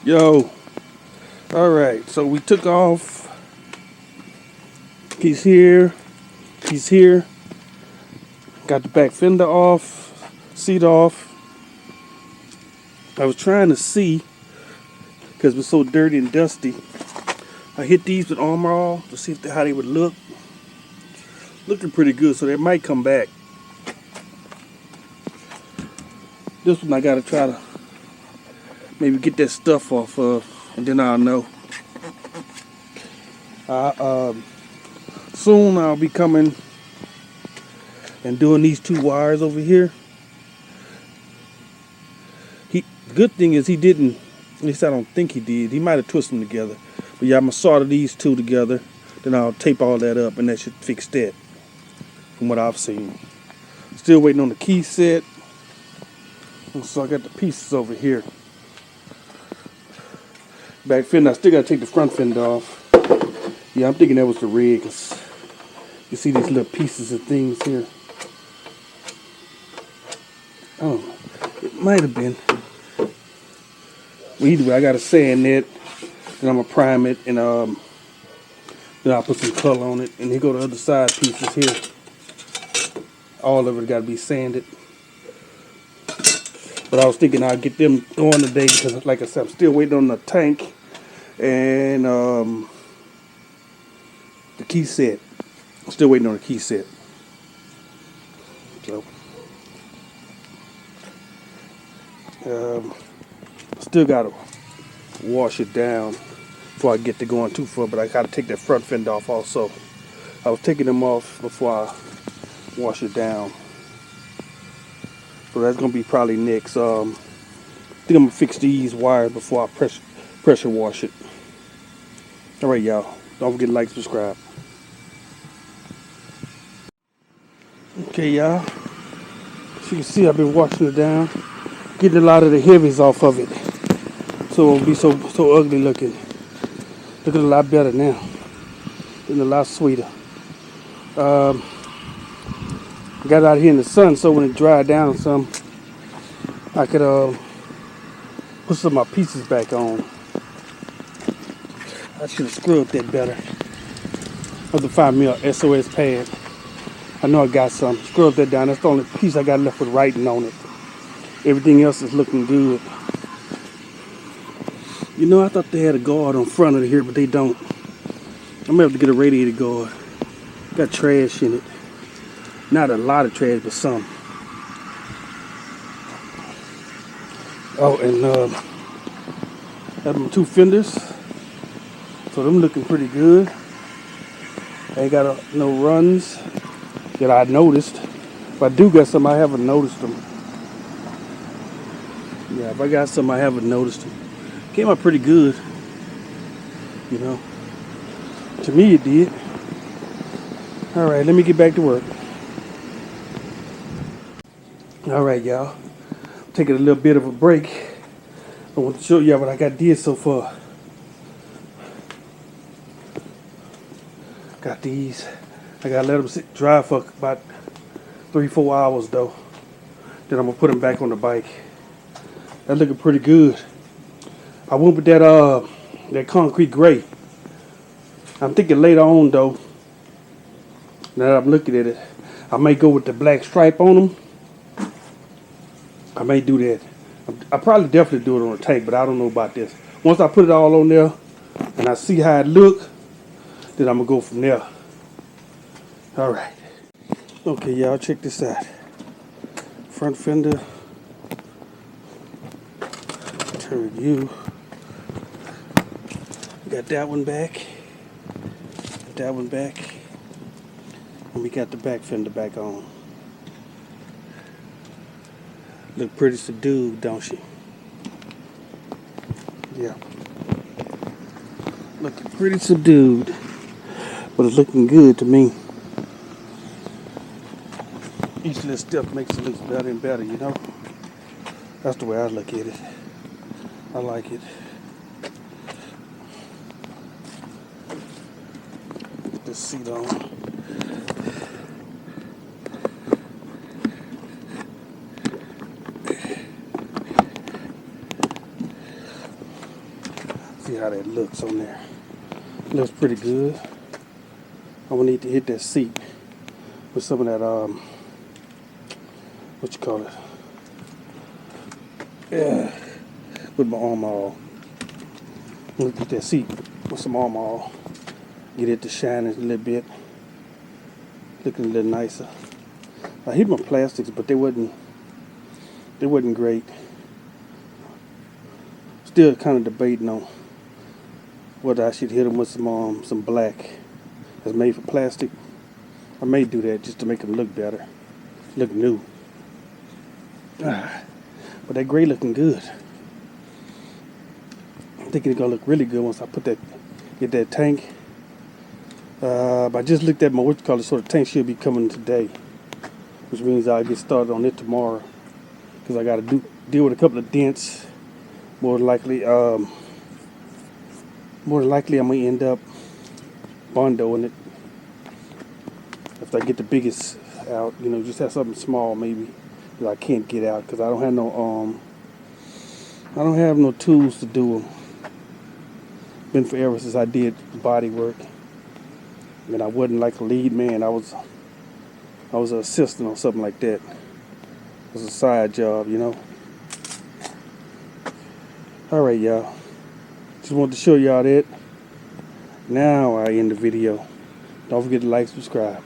Yo, alright, so we took off. He's here. Got the back fender off, seat off. I was trying to see, because it was so dirty and dusty. I hit these with Armor All to see how they would look. Looking pretty good, so they might come back. This one I gotta try to maybe get that stuff off of, and then I'll know. Soon I'll be coming and doing these two wires over here. Good thing is he didn't, at least I don't think he did. He might have twisted them together. But yeah, I'm gonna solder these two together. Then I'll tape all that up and that should fix that, from what I've seen. Still waiting on the key set. So I got the pieces over here. Back fender, I still gotta take the front fender off. Yeah, I'm thinking that was the red, because you see these little pieces and things here. Oh, it might have been. Well, either way, I gotta sand it, then I'm gonna prime it, and then I'll put some color on it, and here go the other side pieces here. All of it gotta be sanded. But I was thinking I'd get them going today, because like I said, I'm still waiting on the tank and the key set. I'm still waiting on the key set. So still gotta wash it down before I get to going too far, but I gotta take that front fender off also. I was taking them off before I wash it down. So that's gonna be probably next. I think I'm gonna fix these wires before I pressure wash it. Alright, y'all. Don't forget to like, subscribe. Okay, y'all. As you can see, I've been washing it down, getting a lot of the heavies off of it, so it won't be so ugly looking. Looking a lot better now. Looking a lot sweeter. Got it out here in the sun, so when it dried down some, I could put some of my pieces back on. I should have scrubbed that better. I have to find me a SOS pad. I know I got some. Scrub that down. That's the only piece I got left with writing on it. Everything else is looking good. You know, I thought they had a guard on front of here, but they don't. I'm gonna have to get a radiator guard. Got trash in it. Not a lot of trash, but some. Oh, and have my two fenders. So them looking pretty good. Ain't got no runs that I noticed. If I do got some, I haven't noticed them. Yeah, if I got some, I haven't noticed them. Came out pretty good. You know. To me, it did. Alright, let me get back to work. Alright, y'all. Taking a little bit of a break. I want to show y'all what I got did so far. Got these. I gotta let them sit dry for about 3-4 hours though. Then I'm gonna put them back on the bike. That's looking pretty good. I went with that concrete gray. I'm thinking later on though, now that I'm looking at it, I may go with the black stripe on them. I may do that. I probably definitely do it on the tank, but I don't know about this. Once I put it all on there and I see how it look, then I'm gonna go from there. All right. Okay, y'all, check this out. Front fender. Turn you. Got that one back. Got that one back. And we got the back fender back on. Look pretty subdued, don't she? Yeah. Looking pretty subdued. But it's looking good to me. Each little step makes it look better and better, you know? That's the way I look at it. I like it. Get this seat on. See how that looks on there. Looks pretty good. I'm gonna need to hit that seat with some of that what you call it? Yeah, with my arm all. I'm gonna get that seat with some arm all. Get it to shine a little bit. Looking a little nicer. I hit my plastics, but they wasn't great. Still kind of debating on whether I should hit them with some black that's made for plastic. I may do that just to make them look better, look new. But that gray looking good. I'm thinking it's gonna look really good once I get that tank. I just looked at my so the tank should be coming today, which means I'll get started on it tomorrow, because I got to deal with a couple of dents. More than likely, I'm gonna end up bondoing it after I get the biggest out. Just have something small maybe that I can't get out because I don't have no tools to do them. Been forever since I did body work. And I wasn't like a lead man. I was an assistant or something like that. It was a side job, Alright, y'all. Just wanted to show y'all that. Now I end the video. Don't forget to like, subscribe.